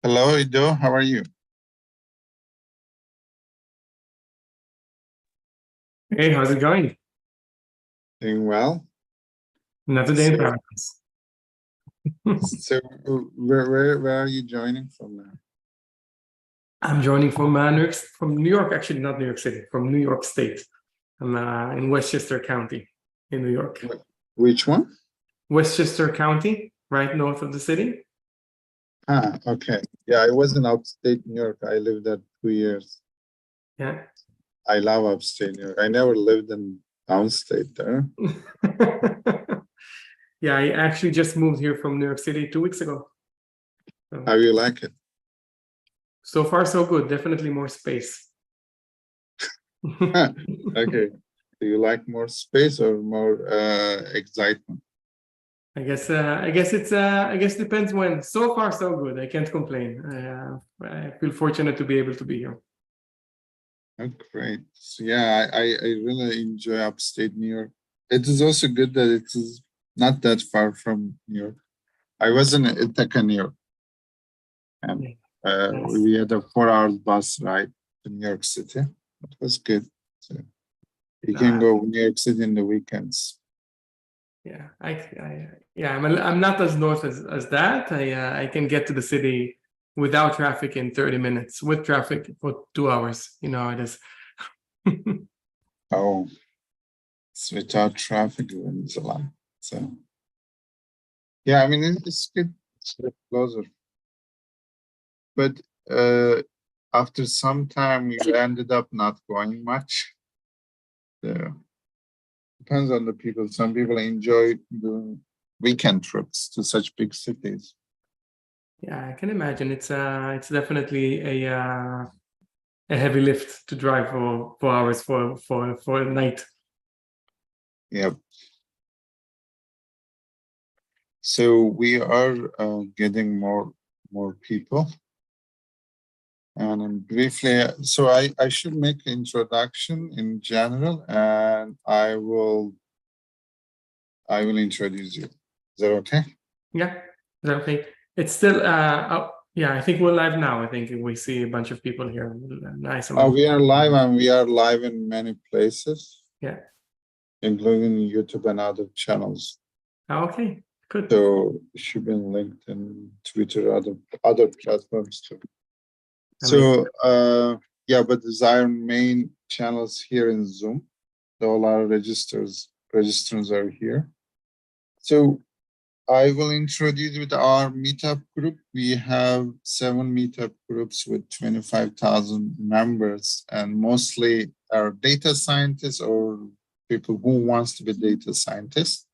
Hello, Ido. How are you? Hey, how's it going? Doing well. Another day in So, paradise. so where are you joining from now? I'm joining from from New York, actually, not New York City, from New York State. I'm in Westchester County in New York. Which one? Westchester County, right north of the city. Ah, okay. Yeah, I was in upstate New York. I lived there 2 years. Yeah. I love upstate New York. I never lived in downstate there. Yeah, I actually just moved here from New York City 2 weeks ago. How you like it? So far, so good. Definitely more space. Okay. Do you like more space or more excitement? I guess it depends when. So far, so good. I can't complain. I feel fortunate to be able to be here. Oh, great. So, yeah, I really enjoy upstate New York. It is also good that it is not that far from New York. I was in Ithaca, New York, and Nice. we had a 4 hour bus ride to New York City. It was good. So you can go New York City in the weekends. Yeah, I'm not as north as that. I can get to the city without traffic in 30 minutes. With traffic for 2 hours. You know how it is. Oh, it's without traffic, it's a lot. So yeah, I mean it's good. It's get closer. But after some time, we ended up not going much. So depends on the people. Some people enjoy doing weekend trips to such big cities. Yeah, I can imagine. It's definitely a heavy lift to drive for 4 hours for a night. Yep. So we are getting more people. And briefly, so I should make an introduction in general, and I will introduce you. Is that okay? Yeah, is that okay? It's still yeah, I think we're live now. I think we see a bunch of people here. Nice Oh, amount. we are live, and we are live in many places. Yeah. Including YouTube and other channels. Okay, good. So it should be linked in Twitter, other platforms too. Amazing. So yeah, but these are main channels here in Zoom. All our registrants are here. So I will introduce with our meetup group. We have 7 meetup groups with 25,000 members, and mostly are data scientists or people who wants to be data scientists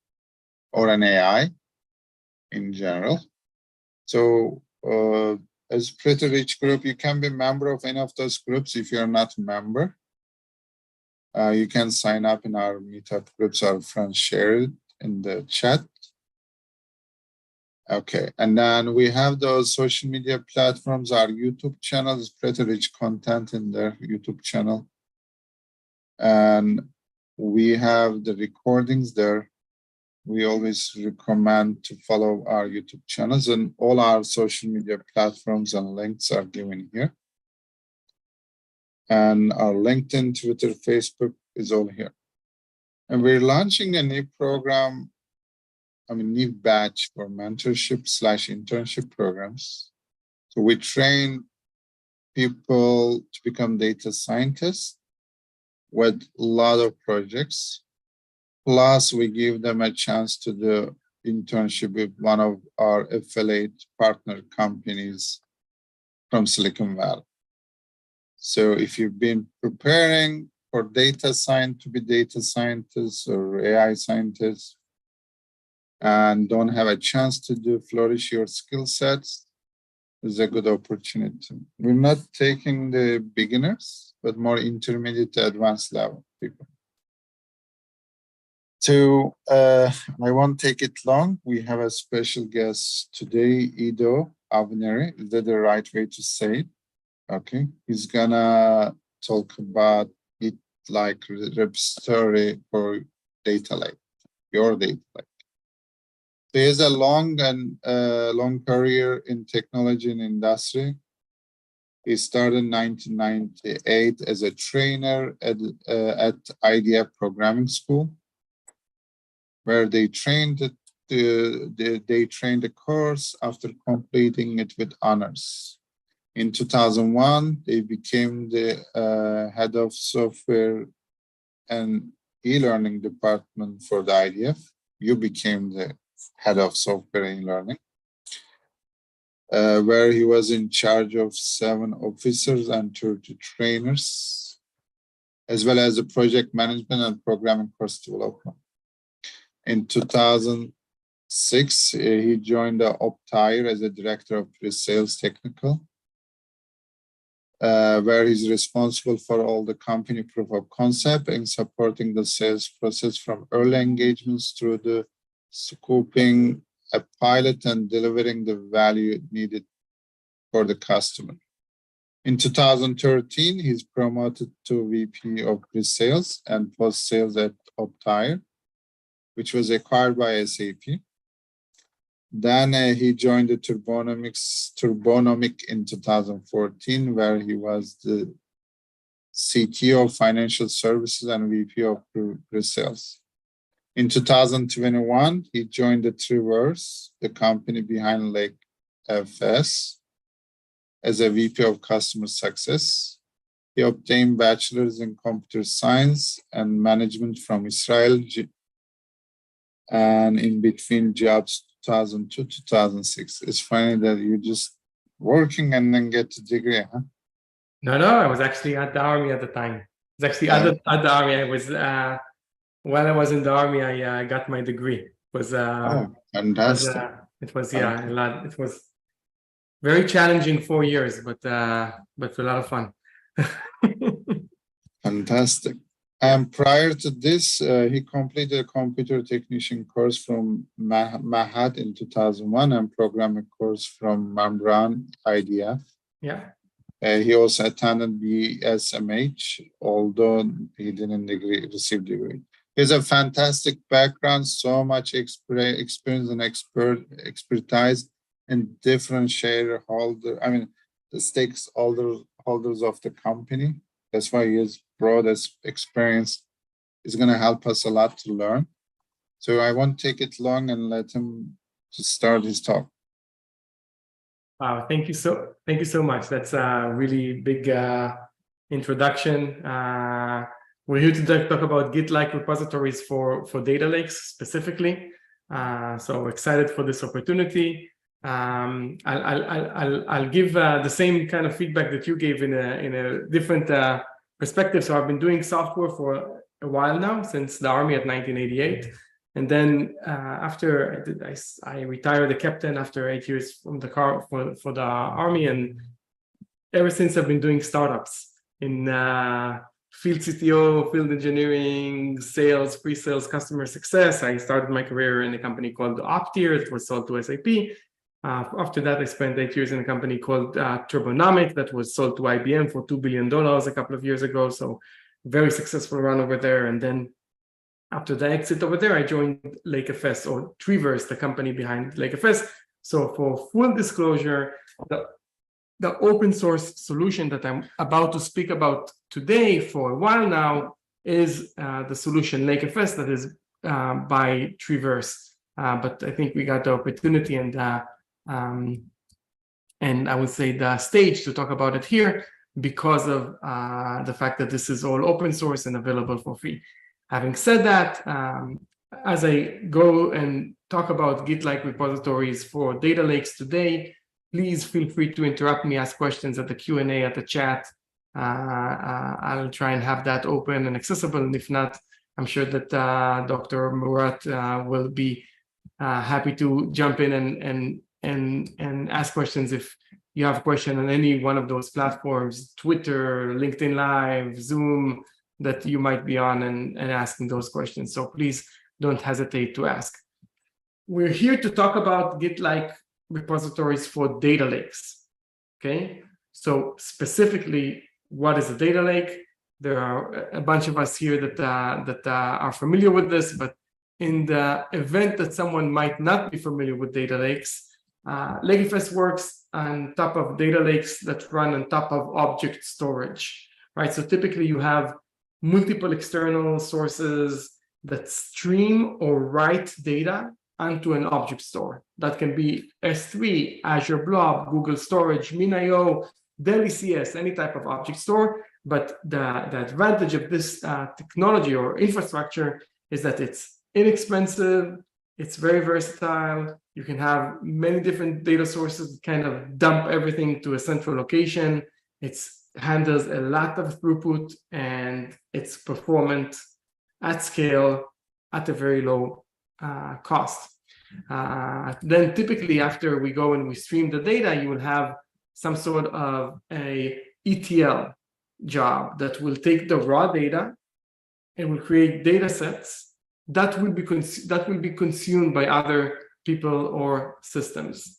or an AI in general. So as pretty rich group, you can be member of any of those groups. If you're not a member, you can sign up in our meetup groups. Our friends share it in the chat. Okay, and then we have those social media platforms. Our YouTube channel is pretty rich content in their YouTube channel. And we have the recordings there. We always recommend to follow our YouTube channels, and all our social media platforms and links are given here. And our LinkedIn, Twitter, Facebook is all here. And we're launching a new program, new batch for mentorship/internship programs. So we train people to become data scientists with a lot of projects. Plus, we give them a chance to do internship with one of our affiliate partner companies from Silicon Valley. So if you've been preparing for data science to be data scientists or AI scientists and don't have a chance to flourish your skill sets, is a good opportunity. We're not taking the beginners, but more intermediate to advanced level people. So I won't take it long. We have a special guest today, Ido Avneri. Is that the right way to say it? Okay. He's gonna talk about Git-Like repository for data lake, your data lake. He has a long career in technology and industry. He started in 1998 as a trainer at IDF programming school, where they trained a course after completing it with honors. In 2001, they became the head of software and e-learning department for the IDF. You became the head of software and e-learning, where he was in charge of 7 officers and 30 trainers, as well as the project management and programming course development. In 2006, he joined the Optire as a director of pre-sales technical, where he's responsible for all the company proof of concept and supporting the sales process from early engagements through the scoping a pilot and delivering the value needed for the customer. In 2013, he's promoted to VP of pre-sales and post-sales at Optire, which was acquired by SAP. Then he joined the Turbonomic in 2014, where he was the CTO of financial services and VP of pre-sales. In 2021, he joined the Traverse, the company behind LakeFS, as a VP of customer success. He obtained bachelor's in computer science and management from Israel, and in between jobs 2002 to 2006. It's funny that you just working and then get a degree, huh? No, I was actually at the army at the time. I was actually at the army. I was while I was in the army, I got my degree. It was fantastic. It was a lot. It was very challenging 4 years, but a lot of fun. Fantastic. And prior to this, he completed a computer technician course from Mahat in 2001 and programming course from Membran IDF. Yeah. He also attended BSMH, although he didn't receive degree. He has a fantastic background, so much experience and expertise in different shareholder, the stakeholders of the company. That's why his broad experience is going to help us a lot to learn. So I won't take it long and let him just start his talk. Wow, thank you so much. That's a really big introduction. We're here to talk about Git-like repositories for data lakes specifically. So excited for this opportunity. I'll give the same kind of feedback that you gave in a different perspective. So I've been doing software for a while now, since the army at 1988. And then after I retired a captain after 8 years from the for the army, and ever since I've been doing startups in field CTO, field engineering, sales, pre-sales, customer success. I started my career in a company called Optire. It was sold to SAP. After that, I spent 8 years in a company called Turbonomic that was sold to IBM for $2 billion a couple of years ago. So very successful run over there. And then after the exit over there, I joined LakeFS, or Traverse, the company behind LakeFS. So for full disclosure, the open source solution that I'm about to speak about today for a while now is the solution LakeFS that is by Traverse. But I think we got the opportunity and I would say the stage to talk about it here because of the fact that this is all open source and available for free. Having said that, as I go and talk about Git-like repositories for data lakes today, please feel free to interrupt me, ask questions at the Q&A, at the chat. I'll try and have that open and accessible. And if not, I'm sure that Dr. Murat will be happy to jump in and ask questions if you have a question on any one of those platforms, Twitter, LinkedIn Live, Zoom, that you might be on and asking those questions. So please don't hesitate to ask. We're here to talk about Git-like repositories for data lakes. Okay, so specifically, what is a data lake? There are a bunch of us here that are familiar with this, but in the event that someone might not be familiar with data lakes, Lakefest works on top of data lakes that run on top of object storage, right? So typically you have multiple external sources that stream or write data onto an object store. That can be S3, Azure Blob, Google Storage, MinIO, Delhi CS, any type of object store. But the advantage of this technology or infrastructure is that it's inexpensive, it's very versatile. You can have many different data sources, kind of dump everything to a central location. It handles a lot of throughput, and it's performant at scale at a very low cost. Then typically after we go and we stream the data, you will have some sort of a ETL job that will take the raw data and will create data sets that will be consumed by other people or systems.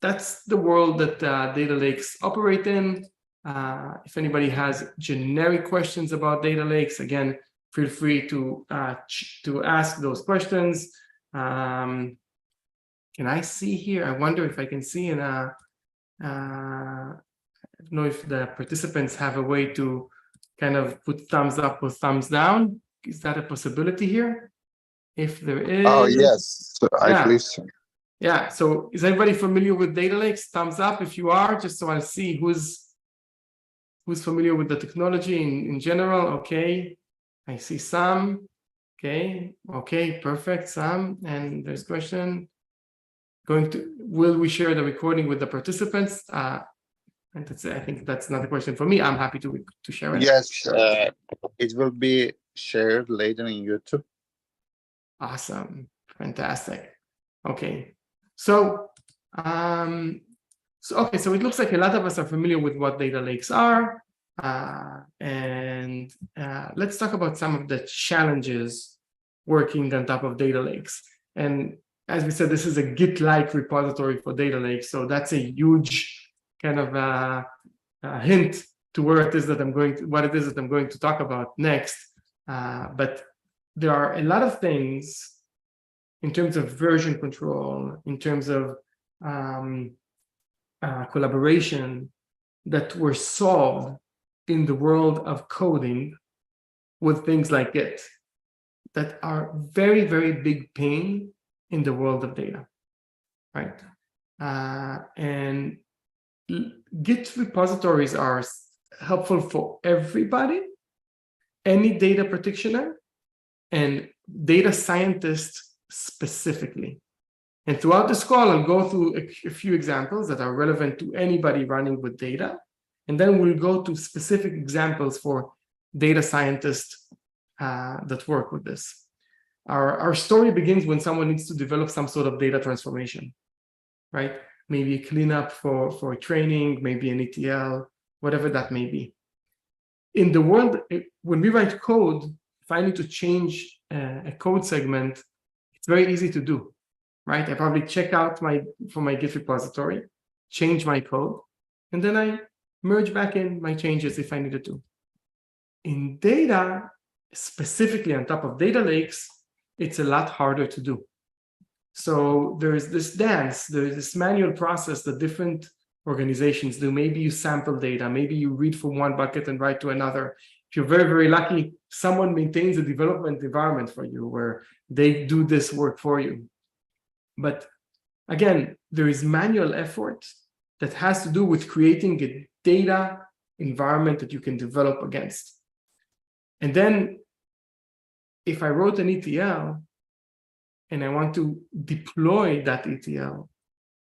That's the world that data lakes operate in. If anybody has generic questions about data lakes, again, feel free to ask those questions. Can I see here? I wonder if I can see in a. I don't know if the participants have a way to kind of put thumbs up or thumbs down. Is that a possibility here? If there is. Oh, yes, I Yeah. believe so. Yeah, so is everybody familiar with data lakes? Thumbs up if you are, just so I'll see who's familiar with the technology in general. Okay, I see some. Okay, perfect, some. And there's a question. Will we share the recording with the participants? And that's, I think that's not a question for me. I'm happy to share it. Yes, it will be shared later in YouTube. Awesome, fantastic. Okay, so so it looks like a lot of us are familiar with what data lakes are, and let's talk about some of the challenges working on top of data lakes. And as we said, this is a Git-like repository for data lakes, so that's a huge kind of hint to what it is that I'm going to talk about next. But there are a lot of things in terms of version control, in terms of collaboration that were solved in the world of coding with things like Git that are very, very big pain in the world of data, right? And Git repositories are helpful for everybody, any data practitioner, and data scientists specifically. And throughout this call, I'll go through a few examples that are relevant to anybody running with data. And then we'll go to specific examples for data scientists that work with this. Our story begins when someone needs to develop some sort of data transformation, right? Maybe a cleanup for training, maybe an ETL, whatever that may be. In the world, when we write code, if I need to change a code segment, it's very easy to do, right? I probably check out from my Git repository, change my code, and then I merge back in my changes if I needed to. In data, specifically on top of data lakes, it's a lot harder to do. So there's this dance, there's this manual process that different organizations do. Maybe you sample data, maybe you read from one bucket and write to another. If you're very, very lucky, someone maintains a development environment for you where they do this work for you. But again, there is manual effort that has to do with creating a data environment that you can develop against. And then if I wrote an ETL and I want to deploy that ETL,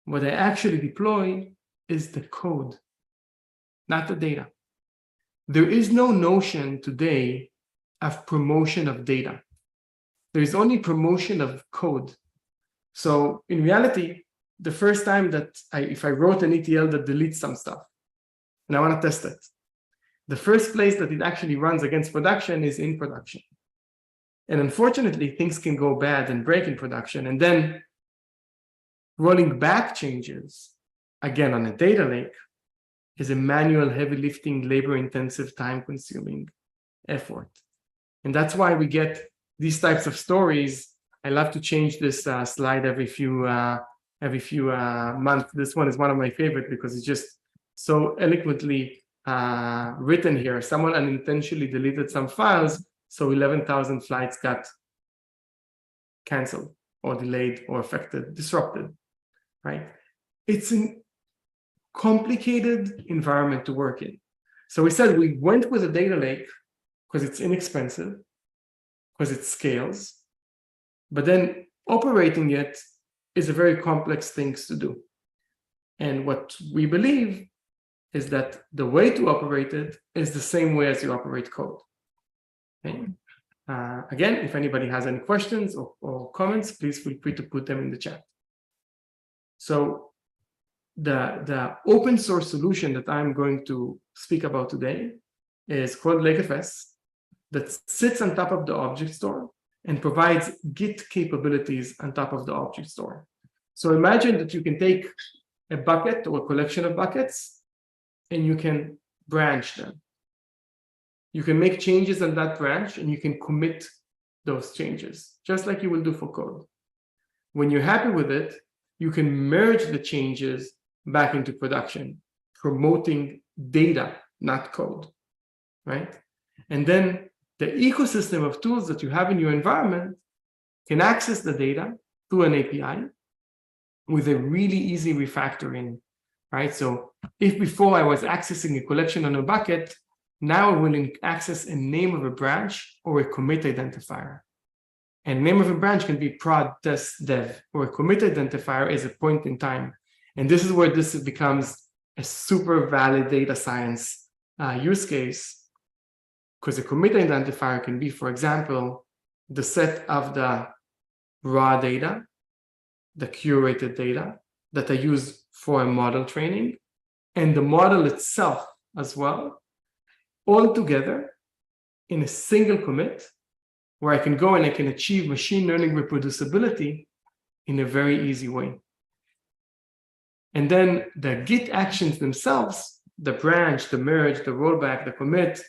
what I actually deploy is the code, not the data. There is no notion today of promotion of data. There is only promotion of code. So in reality, the first time that if I wrote an ETL that deletes some stuff and I want to test it, the first place that it actually runs against production is in production. And unfortunately, things can go bad and break in production. And then rolling back changes, again, on a data lake, is a manual, heavy lifting, labor intensive, time consuming effort. And that's why we get these types of stories, I love to change this slide every few months. This one is one of my favorite because it's just so eloquently written here. Someone unintentionally deleted some files, so 11,000 flights got canceled or delayed or affected, disrupted, right? It's a complicated environment to work in. So we said we went with a data lake because it's inexpensive, because it scales, but then operating it is a very complex thing to do. And what we believe is that the way to operate it is the same way as you operate code. Okay? Again, if anybody has any questions or comments, please feel free to put them in the chat. So the open source solution that I'm going to speak about today is called LakeFS, that sits on top of the object store and provides Git capabilities on top of the object store. So imagine that you can take a bucket or a collection of buckets and you can branch them. You can make changes on that branch and you can commit those changes, just like you will do for code. When you're happy with it, you can merge the changes back into production, promoting data, not code, right? And then the ecosystem of tools that you have in your environment can access the data through an API with a really easy refactoring, right? So if before I was accessing a collection on a bucket, now I will access a name of a branch or a commit identifier. And name of a branch can be prod test dev, or a commit identifier is a point in time. And this is where this becomes a super valid data science use case, because a commit identifier can be, for example, the set of the raw data, the curated data that I use for a model training, and the model itself as well, all together in a single commit, where I can go and I can achieve machine learning reproducibility in a very easy way. And then the Git actions themselves, the branch, the merge, the rollback, the commit,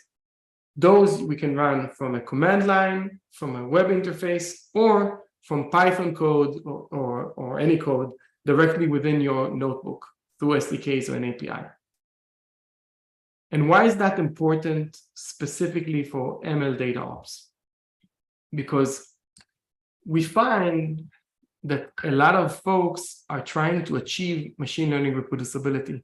those we can run from a command line, from a web interface, or from Python code or any code directly within your notebook through SDKs or an API. And why is that important specifically for ML data ops? Because we find that a lot of folks are trying to achieve machine learning reproducibility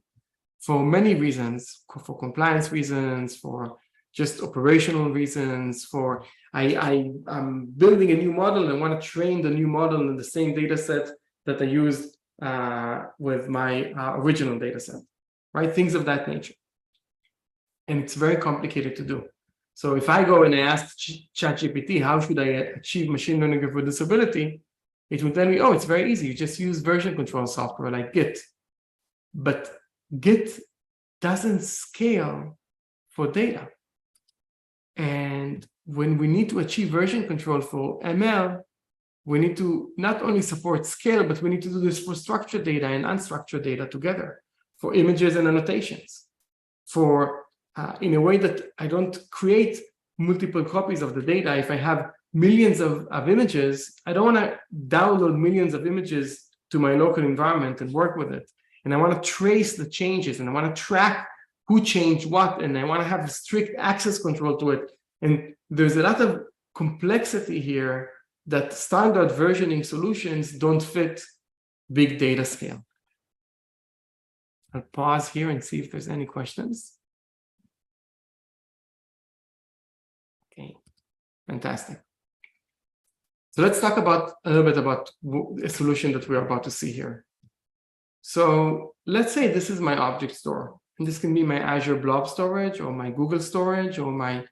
for many reasons, for compliance reasons, for just operational reasons, for I'm building a new model and want to train the new model in the same data set that I used with my original data set, right? Things of that nature. And it's very complicated to do. So if I go and I ask ChatGPT, how should I achieve machine learning reproducibility? It will tell me, oh, it's very easy. You just use version control software like Git. But Git doesn't scale for data. And when we need to achieve version control for ML, we need to not only support scale, but we need to do this for structured data and unstructured data together, for images and annotations, for in a way that I don't create multiple copies of the data. If I have millions of images, I don't want to download millions of images to my local environment and work with it. And I want to trace the changes, and I want to track who changed what, and I want to have strict access control to it. And there's a lot of complexity here that standard versioning solutions don't fit big data scale. I'll pause here and see if there's any questions. Okay, fantastic. So let's talk about a little bit about a solution that we're about to see here. So let's say this is my object store, and this can be my Azure Blob Storage or my Google Storage or my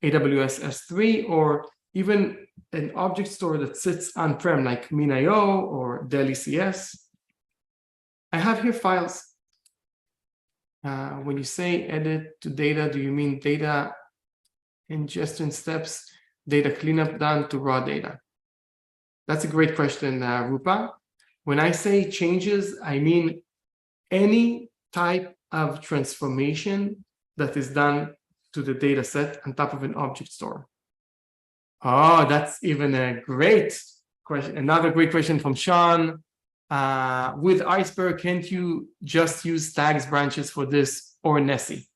AWS S3, or even an object store that sits on-prem like Min.io or Dell ECS. I have here files. When you say edit to data, do you mean data ingestion steps, data cleanup done to raw data? That's a great question, Rupa. When I say changes, I mean any type of transformation that is done to the data set on top of an object store. Oh, that's even a great question. Another great question from Sean. With Iceberg, can't you just use tags branches for this or Nessie?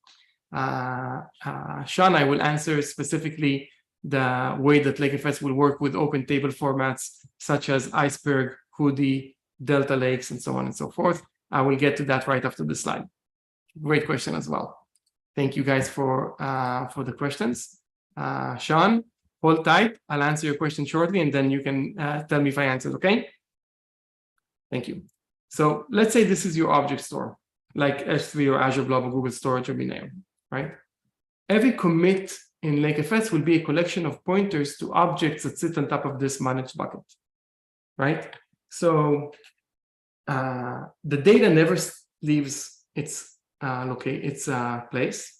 Sean, I will answer specifically the way that LakeFS will work with open table formats such as Iceberg, Hoodie, Delta Lakes, and so on and so forth. I will get to that right after the slide. Great question as well. Thank you guys for the questions. Sean, hold tight. I'll answer your question shortly, and then you can tell me if I answered, okay? Thank you. So let's say this is your object store, like S3 or Azure Blob or Google Storage or Bineo, right? Every commit in LakeFS will be a collection of pointers to objects that sit on top of this managed bucket, right? So the data never leaves its place,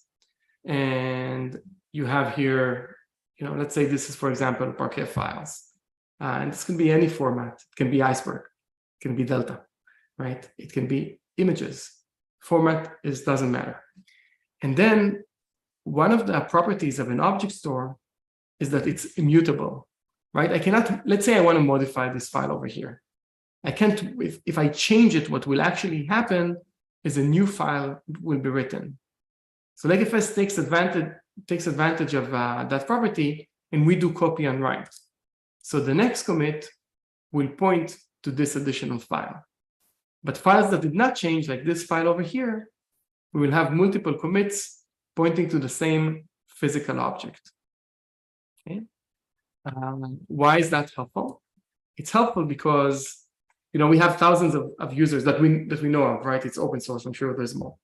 and you have here, let's say this is, for example, Parquet files, and this can be any format. It can be Iceberg, it can be Delta, right? It can be images. Format doesn't matter. And then one of the properties of an object store is that it's immutable, right? I cannot, let's say I want to modify this file over here. I can't, if I change it, what will actually happen is a new file will be written. So LakeFS takes advantage of that property, and we do copy and write. So the next commit will point to this additional file. But files that did not change, like this file over here, we will have multiple commits pointing to the same physical object. Okay. Why is that helpful? It's helpful because we have thousands of users that we know of, right? It's open source. I'm sure there's more.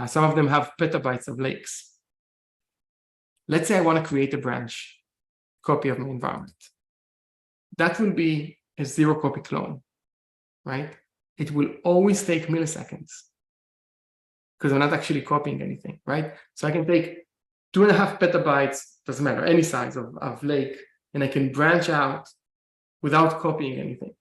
Some of them have petabytes of lakes. Let's say I want to create a branch copy of my environment. That will be a zero copy clone, right? It will always take milliseconds because I'm not actually copying anything, right? So I can take 2.5 petabytes, doesn't matter, any size of lake, and I can branch out without copying anything,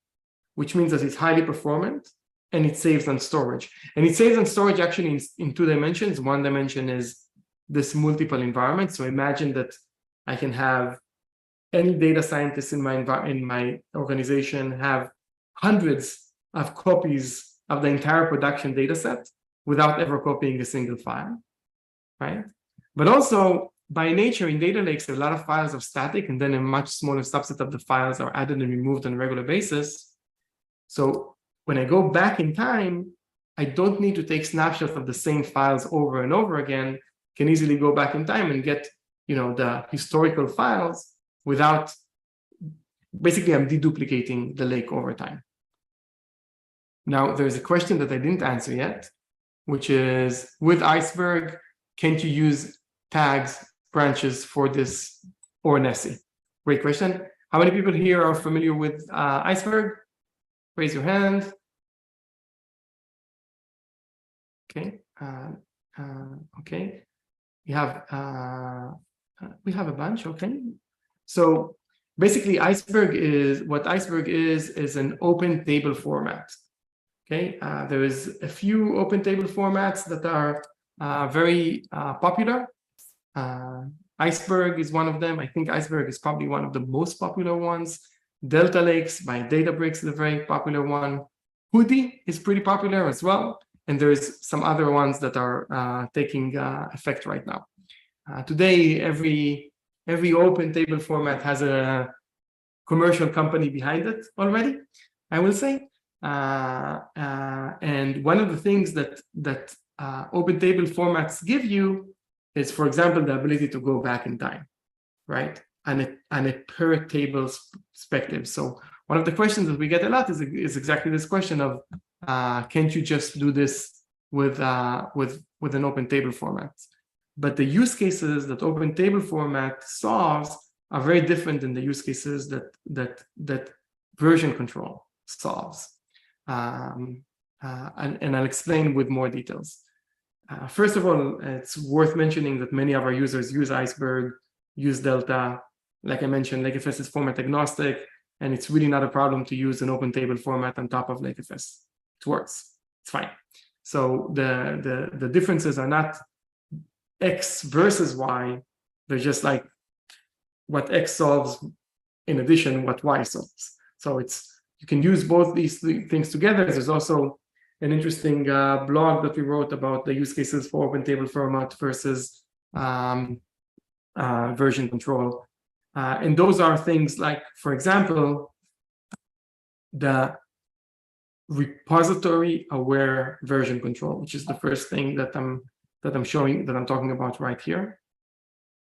which means that it's highly performant and it saves on storage. And it saves on storage actually in 2 dimensions. One dimension is this multiple environment. So imagine that I can have any data scientist in my organization have hundreds of copies of the entire production data set without ever copying a single file, right? But also, by nature, in data lakes, a lot of files are static, and then a much smaller subset of the files are added and removed on a regular basis. So when I go back in time, I don't need to take snapshots of the same files over and over again. I can easily go back in time and get, the historical files without, basically, I'm deduplicating the lake over time. Now, there's a question that I didn't answer yet, which is, with Iceberg, can't you use tags, branches for this or Nessie? Great question. How many people here are familiar with Iceberg? Raise your hand. Okay. Okay. We have a bunch. Okay. So basically, Iceberg is an open table format. Okay. There is a few open table formats that are very popular. Iceberg is one of them. I think Iceberg is probably one of the most popular ones. Delta Lakes by Databricks is a very popular one. Hoodie is pretty popular as well. And there's some other ones that are taking effect right now. Today, every open table format has a commercial company behind it already, I will say. And one of the things that open table formats give you is, for example, the ability to go back in time, right? And a per table perspective. So one of the questions that we get a lot is exactly this question of, can't you just do this with an open table format? But the use cases that open table format solves are very different than the use cases that version control solves. And I'll explain with more details. First of all, it's worth mentioning that many of our users use Iceberg, use Delta. Like I mentioned, LakeFS is format agnostic, and it's really not a problem to use an open table format on top of LakeFS. It works. It's fine. So the differences are not X versus Y. They're just like what X solves in addition what Y solves. So you can use both these things together. There's also an interesting blog that we wrote about the use cases for open table format versus version control. And those are things like, for example, the repository aware version control, which is the first thing that I'm talking about right here.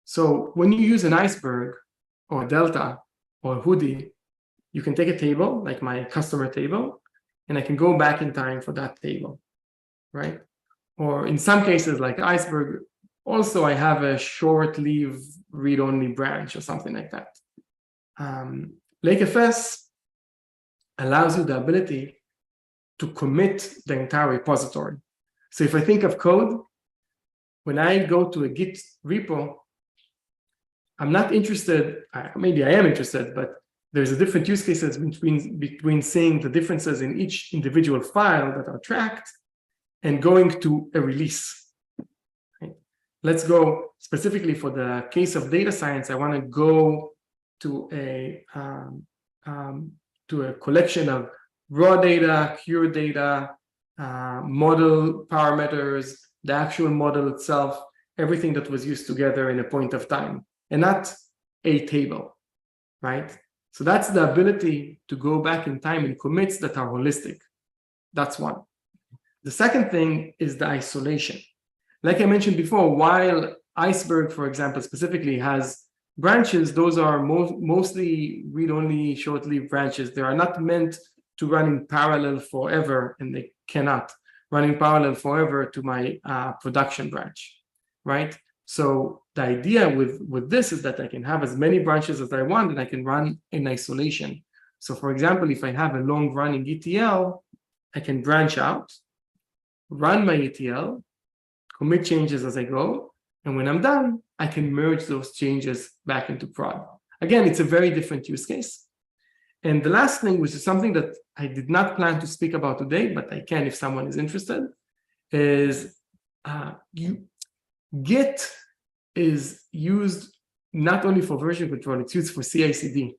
So when you use an iceberg or delta or hoodie, you can take a table like my customer table, and I can go back in time for that table, right? Or in some cases like iceberg, also I have a short leave read-only branch or something like that. LakeFS allows you the ability to commit the entire repository. So if I think of code, when I go to a Git repo, I'm not interested, maybe I am interested, but there's a different use cases between seeing the differences in each individual file that are tracked and going to a release. Right? Let's go specifically for the case of data science. I want to go to a collection of raw data, cure data, model parameters, the actual model itself, everything that was used together in a point of time, and not a table, right? So that's the ability to go back in time and commits that are holistic. That's one. The second thing is the isolation. Like I mentioned before, while Iceberg, for example, specifically has branches, those are mostly read-only short-lived branches. They are not meant to run in parallel forever, and they cannot run in parallel forever to my production branch, right? So the idea with this is that I can have as many branches as I want, and I can run in isolation. So for example, if I have a long-running ETL, I can branch out, run my ETL, commit changes as I go, and when I'm done, I can merge those changes back into prod. Again, it's a very different use case. And the last thing, which is something that I did not plan to speak about today, but I can if someone is interested, is Git is used not only for version control, it's used for CI/CD.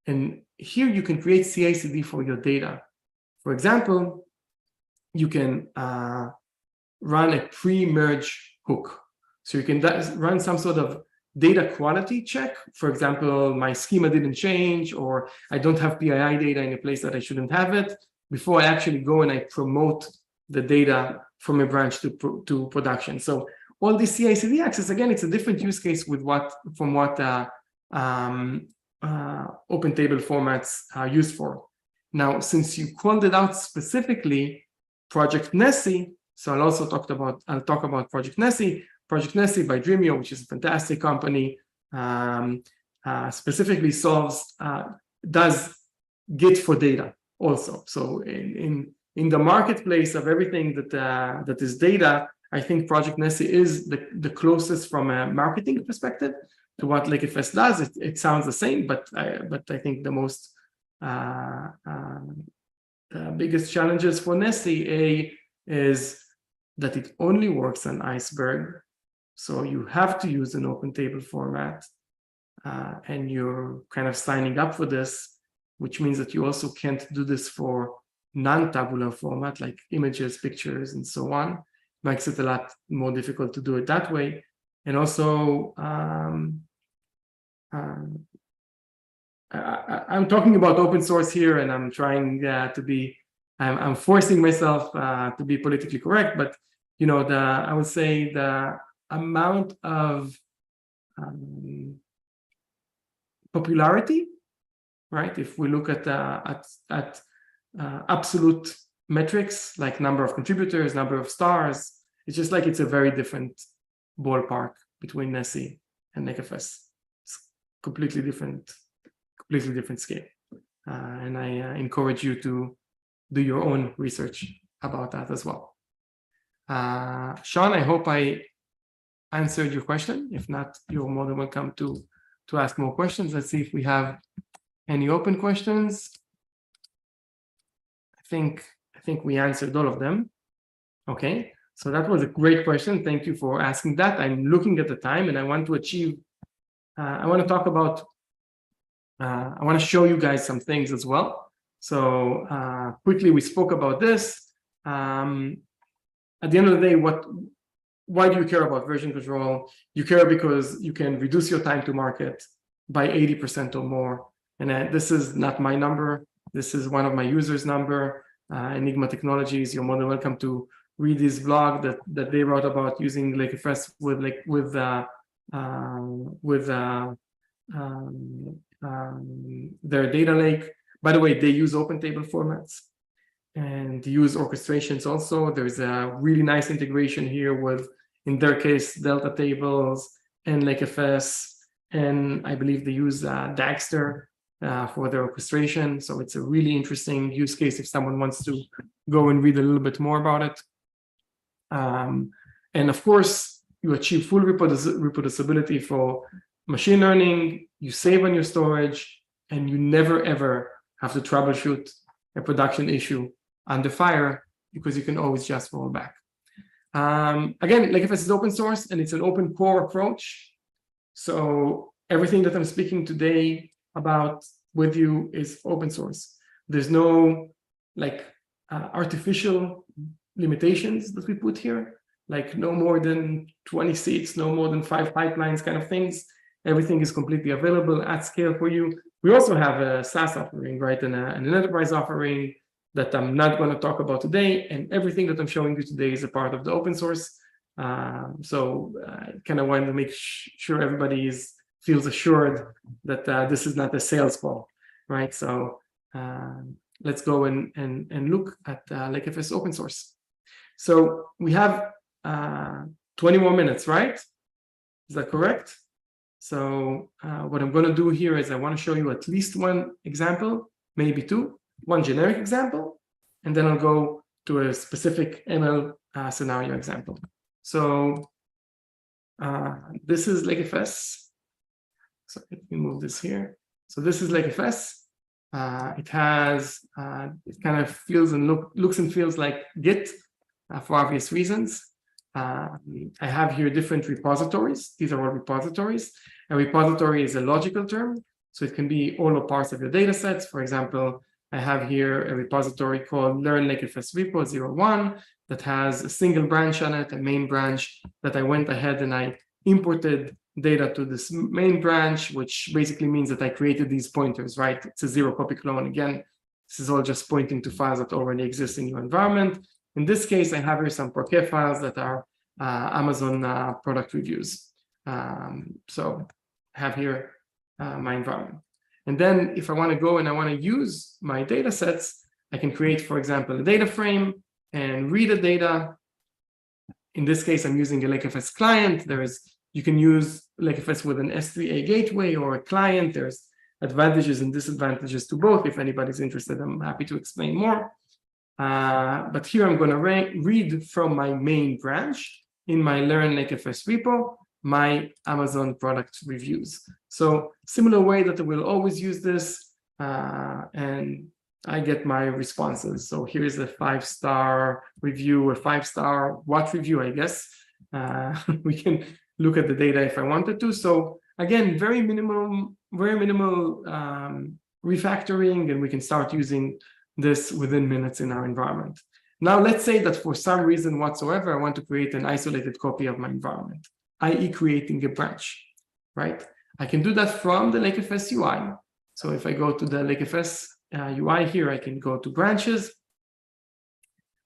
And here you can create CI/CD for your data. For example, you can run a pre-merge hook. So you can run some sort of data quality check. For example, my schema didn't change, or I don't have PII data in a place that I shouldn't have it, before I actually go and I promote the data from a branch to production. So all these CI/CD access, again, it's a different use case with what open table formats are used for. Now, since you called it out specifically, Project Nessie, so I'll talk about Project Nessie. Project Nessie by Dremio, which is a fantastic company, specifically does Git for data also. So in the marketplace of everything that is data, I think Project Nessie is the closest from a marketing perspective to what LakeFS does. It sounds the same, but I think the most biggest challenges for Nessie is that it only works on Iceberg. So you have to use an open table format, and you're kind of signing up for this, which means that you also can't do this for non-tabular format like images, pictures, and so on. Makes it a lot more difficult to do it that way. And also, I'm talking about open source here, and I'm trying I'm forcing myself to be politically correct, but you know, I would say the amount of popularity, right? If we look at absolute metrics like number of contributors, number of stars, it's just like it's a very different ballpark between Nessie and LakeFS. It's completely different scale. And I encourage you to do your own research about that as well. Sean, I hope I answered your question. If not, you're more than welcome to ask more questions. Let's see if we have any open questions. I think we answered all of them. Okay, so that was a great question. Thank you for asking that. I'm looking at the time and I want to achieve I want to talk about, I want to show you guys some things as well. So quickly, we spoke about this. At the end of the day, why do you care about version control? You care because you can reduce your time to market by 80% or more. And this is not my number. This is one of my users' number. Enigma Technologies. You're more than welcome to read this blog that they wrote about using LakeFS with their data lake. By the way, they use open table formats and use orchestrations also. There's a really nice integration here with, in their case, Delta tables and LakeFS, and I believe they use Dagster for their orchestration. So it's a really interesting use case if someone wants to go and read a little bit more about it. And of course, you achieve full reproducibility for machine learning, you save on your storage, and you never ever have to troubleshoot a production issue under fire because you can always just roll back. Again, LakeFS is open source and it's an open core approach. So everything that I'm speaking today about with you is open source. There's no artificial limitations that we put here, like no more than 20 seats, no more than 5 pipelines kind of things. Everything is completely available at scale for you. We also have a SaaS offering, right, and an enterprise offering that I'm not going to talk about today. And everything that I'm showing you today is a part of the open source. So I kind of want to make sure everybody feels assured that this is not a sales call, right? So let's go and look at LakeFS open source. So we have 20 more minutes, right? Is that correct? So what I'm going to do here is I want to show you at least one example, maybe two, one generic example, and then I'll go to a specific ML scenario example. So this is LakeFS. So let me move this here. So this is LakeFS. It has, it kind of feels and looks and feels like Git for obvious reasons. I have here different repositories. These are all repositories. A repository is a logical term, so it can be all or parts of your data sets. For example, I have here a repository called Learn LakeFS Repo 01 that has a single branch on it, a main branch that I went ahead and I imported data to this main branch, which basically means that I created these pointers, right? It's a zero copy clone. Again, this is all just pointing to files that already exist in your environment. In this case, I have here some Parquet files that are Amazon product reviews. So I have here my environment. And then if I want to go and I want to use my data sets, I can create, for example, a data frame and read the data. In this case, I'm using a LakeFS client. You can use LakeFS with an S3A gateway or a client. There's advantages and disadvantages to both. If anybody's interested, I'm happy to explain more. But here I'm going to read from my main branch in my Learn LakeFS repo, my Amazon product reviews. So similar way that I will always use this, and I get my responses. So here's a 5-star review, a 5-star what review, I guess. We can look at the data if I wanted to. So again, very minimal refactoring, and we can start using this within minutes in our environment. Now, let's say that for some reason whatsoever, I want to create an isolated copy of my environment, i.e. creating a branch, right? I can do that from the LakeFS UI. So if I go to the LakeFS UI here, I can go to branches,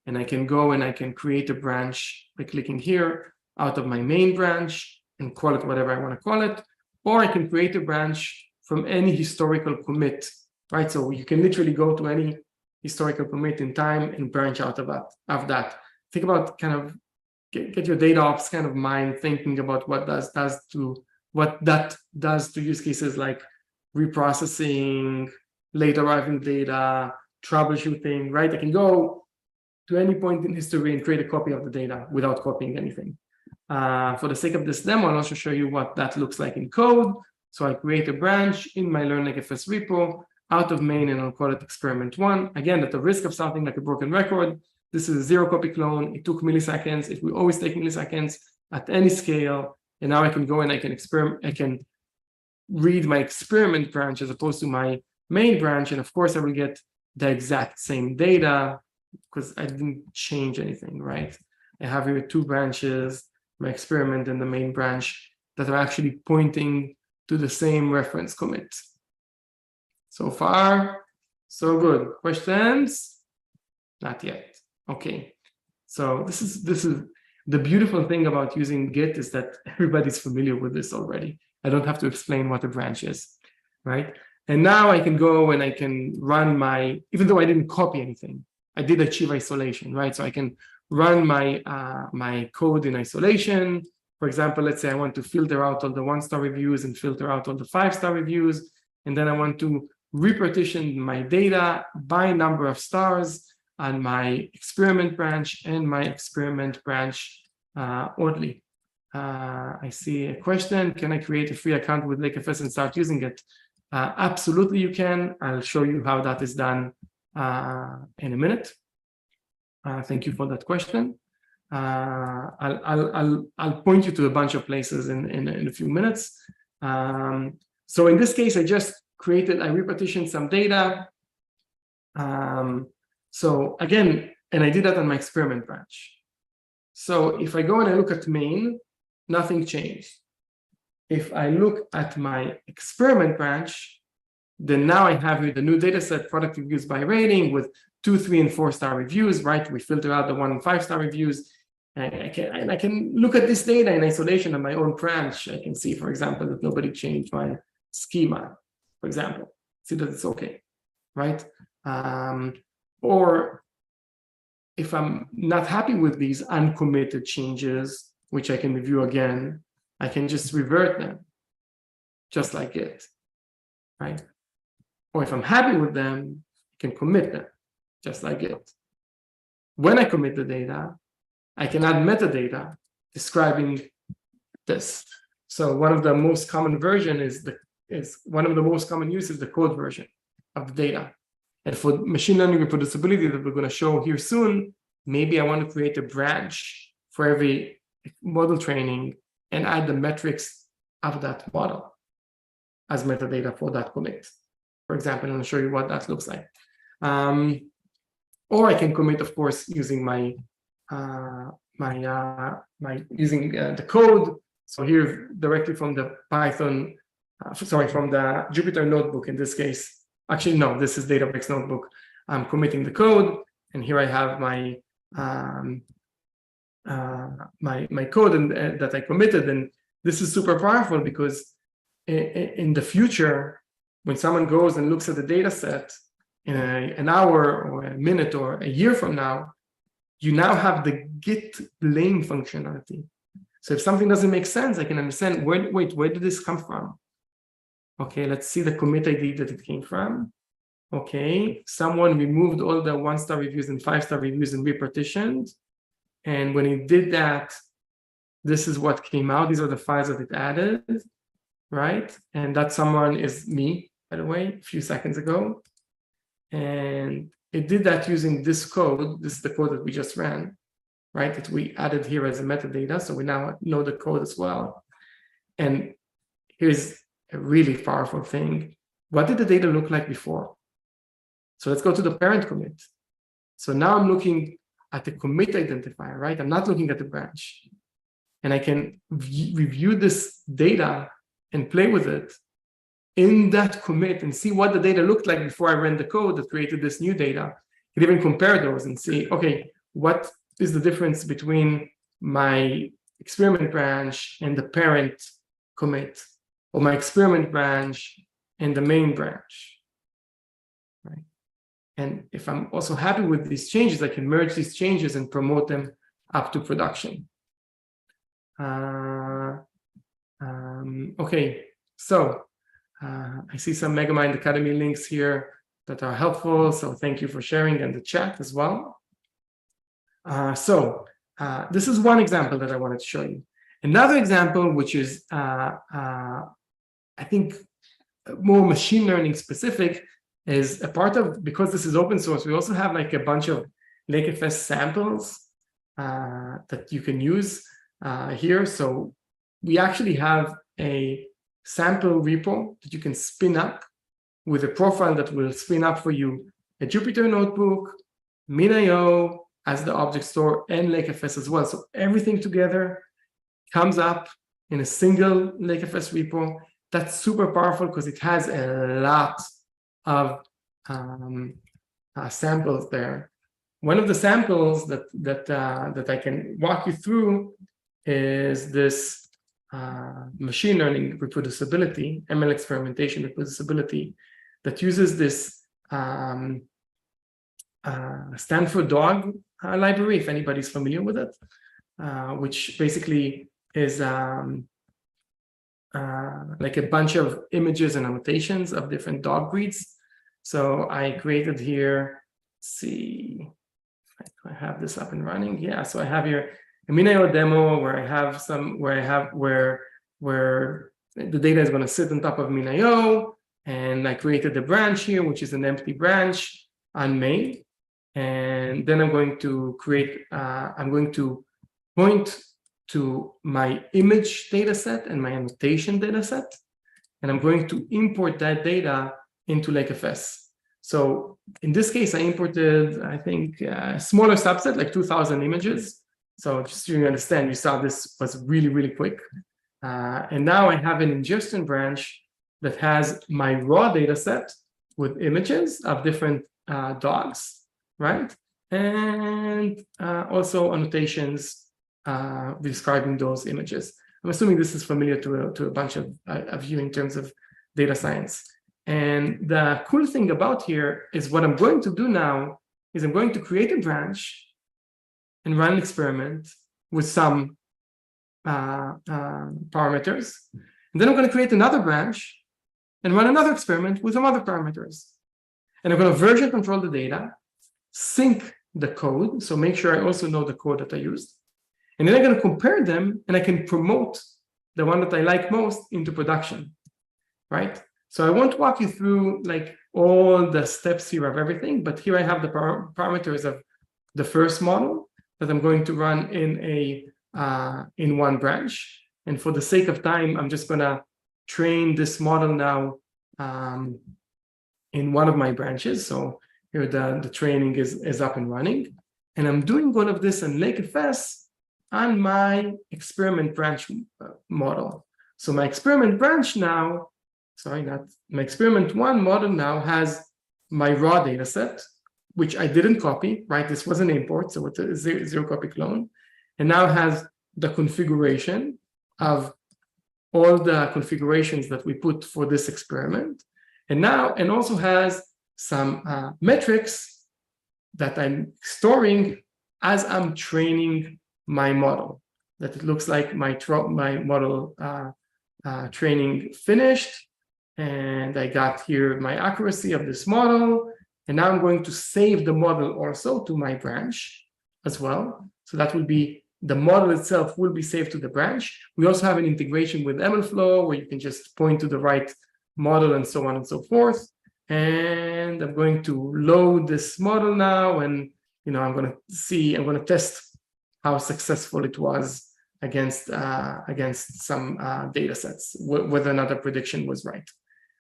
and I can go and I can create a branch by clicking here out of my main branch and call it whatever I want to call it, or I can create a branch from any historical commit, right? So you can literally go to any historical commit in time and branch out of that. Think about kind of get your data ops kind of mind thinking about what that does to use cases like reprocessing, late arriving data, troubleshooting, right? I can go to any point in history and create a copy of the data without copying anything. For the sake of this demo, I'll also show you what that looks like in code. So I create a branch in my Learn LakeFS repo out of main, and I'll call it experiment 1. Again, at the risk of sounding like a broken record, this is a zero copy clone. It took milliseconds. It will always take milliseconds at any scale. And now I can go and I can experiment. I can read my experiment branch as opposed to my main branch. And of course, I will get the exact same data because I didn't change anything, right? I have here two branches, my experiment and the main branch, that are actually pointing to the same reference commit. So far, so good. Questions? Not yet. Okay. So this is the beautiful thing about using Git is that everybody's familiar with this already. I don't have to explain what a branch is, right? And now I can go and I can run my, even though I didn't copy anything, I did achieve isolation, right? So I can run my my code in isolation. For example, let's say I want to filter out all the 1-star reviews and filter out all the 5-star reviews. And then I want to repartition my data by number of stars on my experiment branch and my experiment branch orderly. I see a question. Can I create a free account with LakeFS and start using it? Absolutely, you can. I'll show you how that is done in a minute. Thank you for that question. I'll point you to a bunch of places in a few minutes. So in this case, I repartitioned some data. So again, and I did that on my experiment branch. So if I go and I look at main, nothing changed. If I look at my experiment branch, then now I have here the new data set, product reviews by rating with 2, 3, and 4-star reviews, right? We filter out the 1 and 5-star reviews. And I can look at this data in isolation on my own branch. I can see, for example, that nobody changed my schema, for example. See that it's okay, right? Or if I'm not happy with these uncommitted changes, which I can review again, I can just revert them, just like it, right? Or if I'm happy with them, I can commit them, just like it. When I commit the data, I can add metadata describing this. So one of the most common version is one of the most common use is the code version of the data. And for machine learning reproducibility that we're going to show here soon, maybe I want to create a branch for every model training and add the metrics of that model as metadata for that commit. For example, I'm going to show you what that looks like. Or I can commit, of course, using my the code. So here directly from the Python, from the Jupyter notebook in this case. Actually, no, this is Databricks notebook. I'm committing the code, and here I have my my code that I committed. And this is super powerful because in the future, when someone goes and looks at the data set in an hour or a minute or a year from now, you now have the git blame functionality. So if something doesn't make sense, I can understand, where did this come from? Okay, let's see the commit ID that it came from. Okay, someone removed all the 1-star reviews and 5-star reviews and repartitioned. And when he did that, this is what came out. These are the files that it added, right? And that someone is me, by the way, a few seconds ago. And it did that using this code. This is the code that we just ran, right? That we added here as a metadata. So we now know the code as well. And here's a really powerful thing. What did the data look like before? So let's go to the parent commit. So now I'm looking at the commit identifier, right? I'm not looking at the branch. And I can review this data and play with it in that commit and see what the data looked like before I ran the code that created this new data. You can even compare those and see, okay, what is the difference between my experiment branch and the parent commit, or my experiment branch and the main branch, right? And if I'm also happy with these changes, I can merge these changes and promote them up to production. Okay, so I see some Magnimind Academy links here that are helpful. So thank you for sharing in the chat as well. This is one example that I wanted to show you. Another example, which is, I think, more machine learning specific, is a part of, because this is open source, we also have like a bunch of LakeFS samples that you can use here. So we actually have a sample repo that you can spin up with a profile that will spin up for you a Jupyter notebook, MinIO as the object store, and LakeFS as well. So everything together comes up in a single LakeFS repo. That's super powerful because it has a lot of samples there. One of the samples that I can walk you through is this machine learning reproducibility, ML experimentation reproducibility, that uses this Stanford dog library, if anybody's familiar with it, which basically is like a bunch of images and annotations of different dog breeds. So I created here, let's see, I have this up and running. Yeah, so I have here a MinIO demo where I have some, where the data is going to sit on top of MinIO, and I created a branch here, which is an empty branch unmade. And then I'm going to create, I'm going to point to my image data set and my annotation data set, and I'm going to import that data into LakeFS. So in this case, I imported, I think, a smaller subset, like 2,000 images. So just so you understand, you saw this was really, really quick. And now I have an ingestion branch that has my raw data set with images of different dogs, right? And also annotations describing those images. I'm assuming this is familiar to a bunch of you in terms of data science. And the cool thing about here is what I'm going to do now is I'm going to create a branch and run an experiment with some parameters. And then I'm going to create another branch and run another experiment with some other parameters. And I'm going to version control the data, sync the code, so make sure I also know the code that I used. And then I'm going to compare them, and I can promote the one that I like most into production, right? So I won't walk you through like all the steps here of everything, but here I have the parameters of the first model that I'm going to run in one branch. And for the sake of time, I'm just going to train this model now in one of my branches. So here the training is up and running. And I'm doing all of this in LakeFS on my experiment branch model. So my experiment branch now, sorry, not my experiment one model now has my raw data set, which I didn't copy, right? This was an import, so it's a zero copy clone. And now has the configuration of all the configurations that we put for this experiment. And also has some metrics that I'm storing as I'm training my model, that it looks like my model training finished, and I got here my accuracy of this model, and now I'm going to save the model also to my branch as well. So that will be, the model itself will be saved to the branch. We also have an integration with MLflow where you can just point to the right model and so on and so forth. And I'm going to load this model now, and I'm going to test how successful it was against some data sets, whether another prediction was right.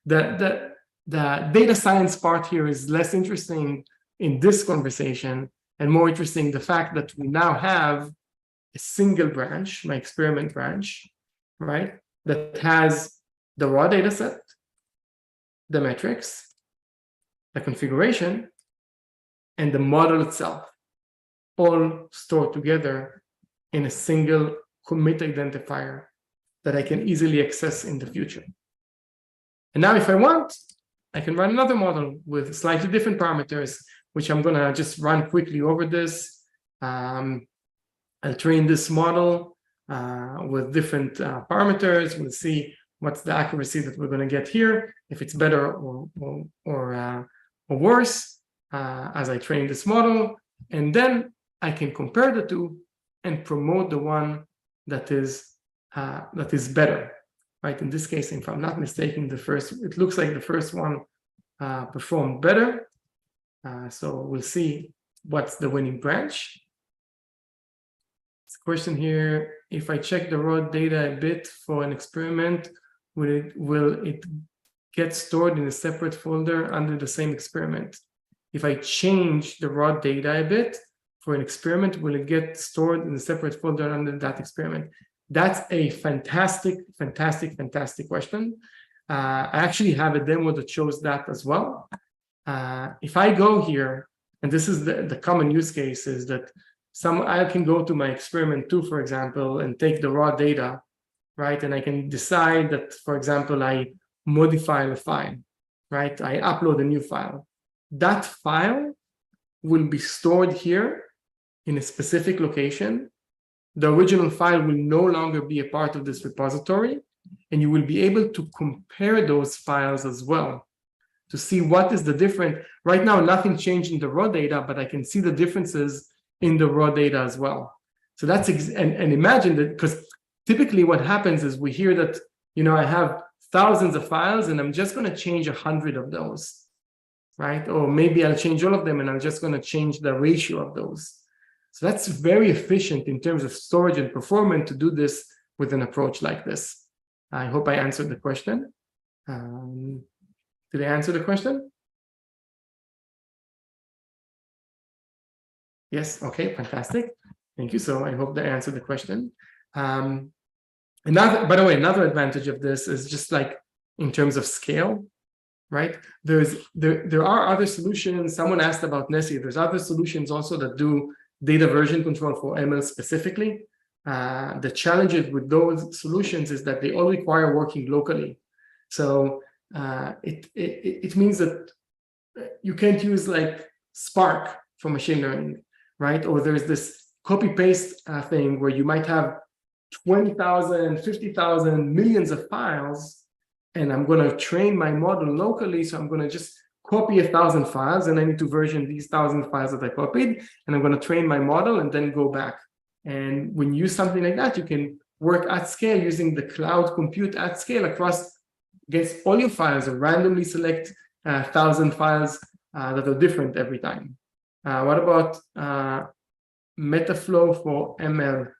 The data science part here is less interesting in this conversation, and more interesting the fact that we now have a single branch, my experiment branch, right, that has the raw data set, the metrics, the configuration, and the model itself, all stored together in a single commit identifier that I can easily access in the future. And now if I want, I can run another model with slightly different parameters, which I'm going to just run quickly over this. I'll train this model with different parameters. We'll see what's the accuracy that we're going to get here, if it's better or worse as I train this model. And then I can compare the two and promote the one that is better, right? In this case, if I'm not mistaken, it looks like the first one performed better. So we'll see what's the winning branch. This question here, if I check the raw data a bit for an experiment, will it get stored in a separate folder under the same experiment? If I change the raw data a bit for an experiment, will it get stored in a separate folder under that experiment? That's a fantastic question. I actually have a demo that shows that as well. If I go here, and this is the common use case, is that I can go to my experiment 2, for example, and take the raw data, right? And I can decide that, for example, I modify the file, right? I upload a new file. That file will be stored here in a specific location. The original file will no longer be a part of this repository, and you will be able to compare those files as well to see what is the difference. Right now, nothing changed in the raw data, but I can see the differences in the raw data as well. So that's, and imagine that, because typically what happens is we hear that, I have thousands of files and I'm just going to change 100 of those, right? Or maybe I'll change all of them and I'm just going to change the ratio of those. So that's very efficient in terms of storage and performance to do this with an approach like this. I hope I answered the question. Did I answer the question? Yes, okay, fantastic. Thank you. So I hope that I answered the question. By the way, another advantage of this is just like in terms of scale, right? There are other solutions. Someone asked about Nessie. There's other solutions also that do data version control for ML specifically. The challenges with those solutions is that they all require working locally. So it means that you can't use like Spark for machine learning, right? Or there's this copy-paste thing where you might have 20,000, 50,000, millions of files, and I'm going to train my model locally. So I'm going to just copy 1,000 files, and I need to version these 1,000 files that I copied, and I'm going to train my model and then go back. And when you use something like that, you can work at scale using the cloud compute at scale against all your files, or randomly select 1,000 files that are different every time. What about Metaflow for ML?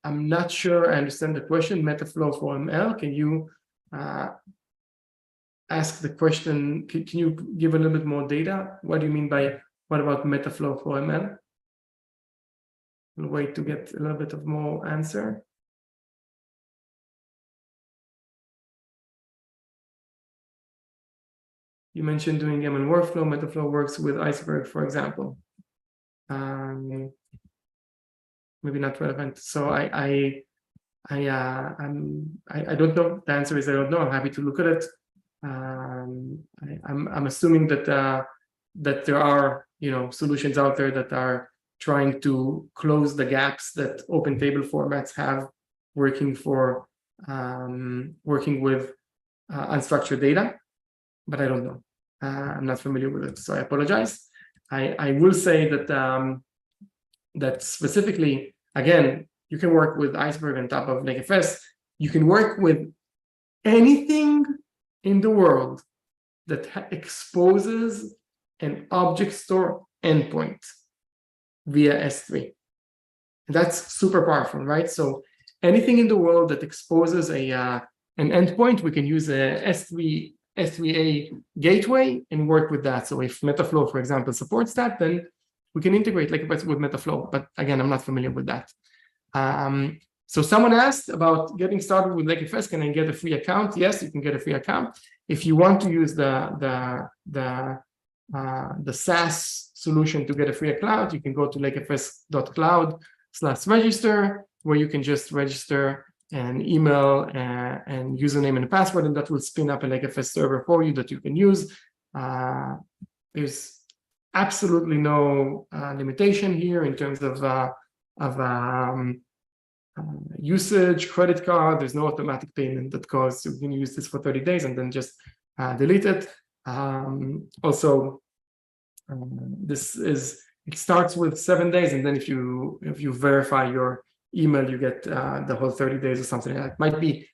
I'm not sure I understand the question. Metaflow for ML. Can you ask the question? Can you give a little bit more data? What do you mean by what about Metaflow for ML? We'll wait to get a little bit of more answer. You mentioned doing ML workflow. Metaflow works with Iceberg, for example. Maybe not relevant. So I don't know. The answer is I don't know. I'm happy to look at it. I'm assuming that that there are solutions out there that are trying to close the gaps that open table formats have working with unstructured data, but I don't know. I'm not familiar with it, so I apologize. I will say that that specifically, again, you can work with Iceberg on top of LakeFS. You can work with anything in the world that exposes an object store endpoint via S3. And that's super powerful, right? So anything in the world that exposes an endpoint, we can use a S3A gateway and work with that. So if Metaflow, for example, supports that, then we can integrate LakeFS with Metaflow. But again, I'm not familiar with that. So someone asked about getting started with LakeFS. Can I get a free account? Yes, you can get a free account. If you want to use the SaaS solution to get a free account, you can go to lakefs.cloud/register, where you can just register an email and username and password, and that will spin up a LakeFS server for you that you can use. There's absolutely no limitation here in terms of usage, credit card. There's no automatic payment that goes. You can use this for 30 days and then just delete it. Also, it starts with 7 days, and then if you verify your email, you get the whole 30 days or something like that. It might be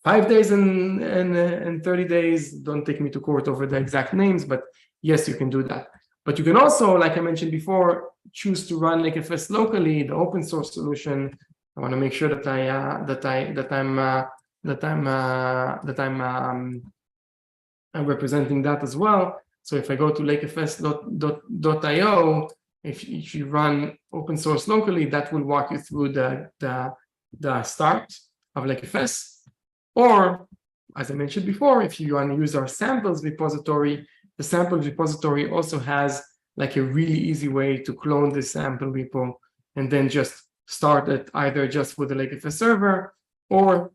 5 days and 30 days. Don't take me to court over the exact names, but yes, you can do that. But you can also, like I mentioned before, choose to run LakeFS locally, the open source solution. I want to make sure that I'm I'm representing that as well. So if I go to lakefs.io, if you run open source locally, that will walk you through the start of LakeFS. Or, as I mentioned before, if you want to use our samples repository, the samples repository also has like a really easy way to clone this sample repo and then just start it either just with the LakeFS server or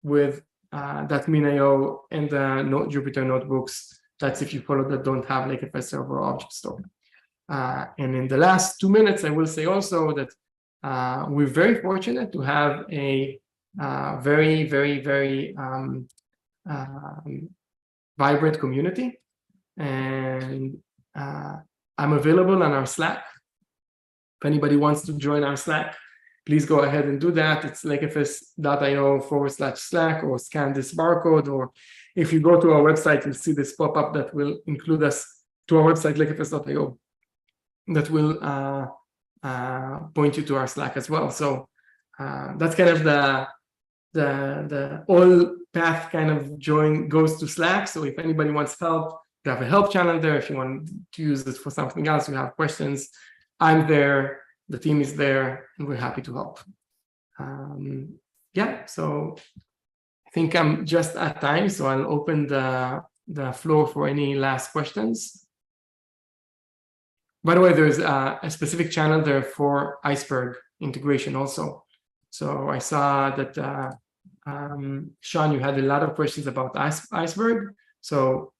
with that min.io and the Jupyter notebooks. That's if you follow that don't have LakeFS server or object store. And in the last 2 minutes, I will say also that we're very fortunate to have a very, very, very vibrant community. And I'm available on our Slack. If anybody wants to join our Slack, please go ahead and do that. It's lakefs.io/Slack or scan this barcode. Or if you go to our website, you'll see this pop-up that will include us to our website, lakefs.io, that will point you to our Slack as well. So that's kind of the all path kind of join goes to Slack. So if anybody wants help, you have a help channel there. If you want to use it for something else, you have questions, I'm there, the team is there, and we're happy to help. Yeah, so I think I'm just at time, so I'll open the floor for any last questions. By the way, there's a specific channel there for Iceberg integration also. So I saw that, Sean, you had a lot of questions about Iceberg. So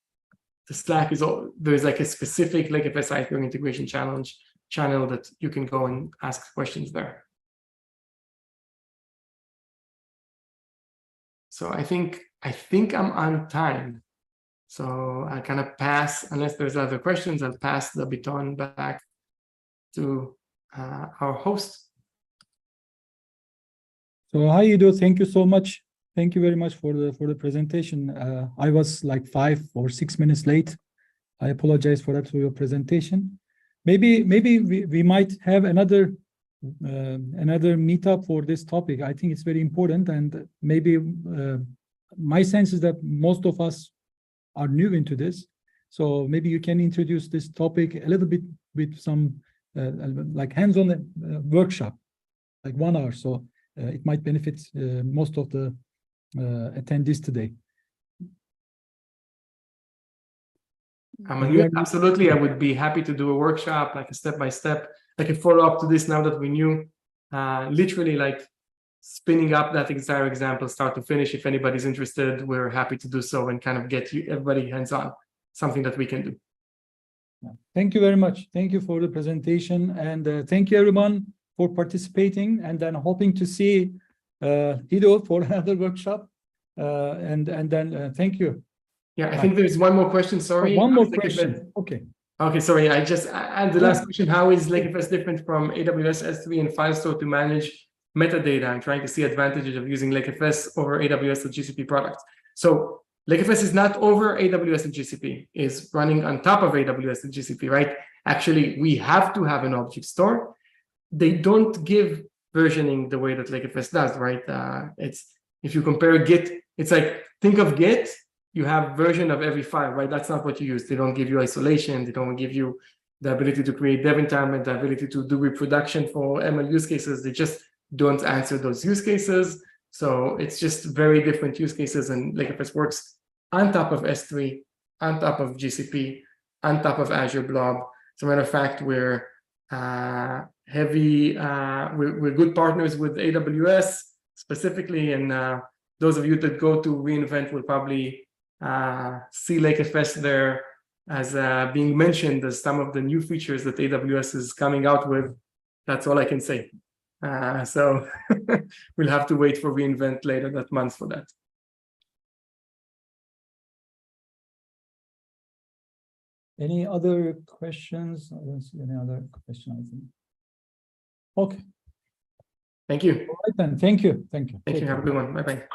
the Slack is there's like a specific LakeFS Iceberg integration channel that you can go and ask questions there. So I think I'm on time. So I kind of pass, unless there's other questions, I'll pass the baton back to our host. So hi, Ido, thank you so much. Thank you very much for the presentation. I was like 5 or 6 minutes late. I apologize for that, for your presentation. Maybe we might have another meetup for this topic. I think it's very important, and maybe my sense is that most of us are new into this. So maybe you can introduce this topic a little bit with some like hands-on workshop, like 1 hour. So it might benefit most of the attendees today. Absolutely, I would be happy to do a workshop, like a step-by-step, like a follow-up to this now that we knew, literally like spinning up that entire example, start to finish. If anybody's interested, we're happy to do so and kind of get everybody hands-on, something that we can do. Thank you very much. Thank you for the presentation, and thank you everyone for participating, and then hoping to see Ido for another workshop. And then thank you. Yeah, I think there's one more question. Sorry. One more question. Okay. Okay, sorry. And the last question: how is LakeFS different from AWS S3 and FileStore to manage metadata? I'm trying to see advantages of using LakeFS over AWS and GCP products. So LakeFS is not over AWS and GCP; is running on top of AWS and GCP, right? Actually, we have to have an object store. They don't give versioning the way that LakeFS does, right? It's if you compare Git, it's like think of Git. You have version of every file, right? That's not what you use. They don't give you isolation. They don't give you the ability to create dev environment, the ability to do reproduction for ML use cases. They just don't answer those use cases. So it's just very different use cases, and LakeFS works on top of S3, on top of GCP, on top of Azure Blob. As a matter of fact, we're we're good partners with AWS specifically, and those of you that go to reInvent will probably see LakeFS there as being mentioned as some of the new features that AWS is coming out with. That's all I can say. So we'll have to wait for reInvent later that month for that. Any other questions? I don't see any other question, I think. Okay. Thank you. All right then. Thank you. Thank you. Thank you. Have a good one. Bye-bye.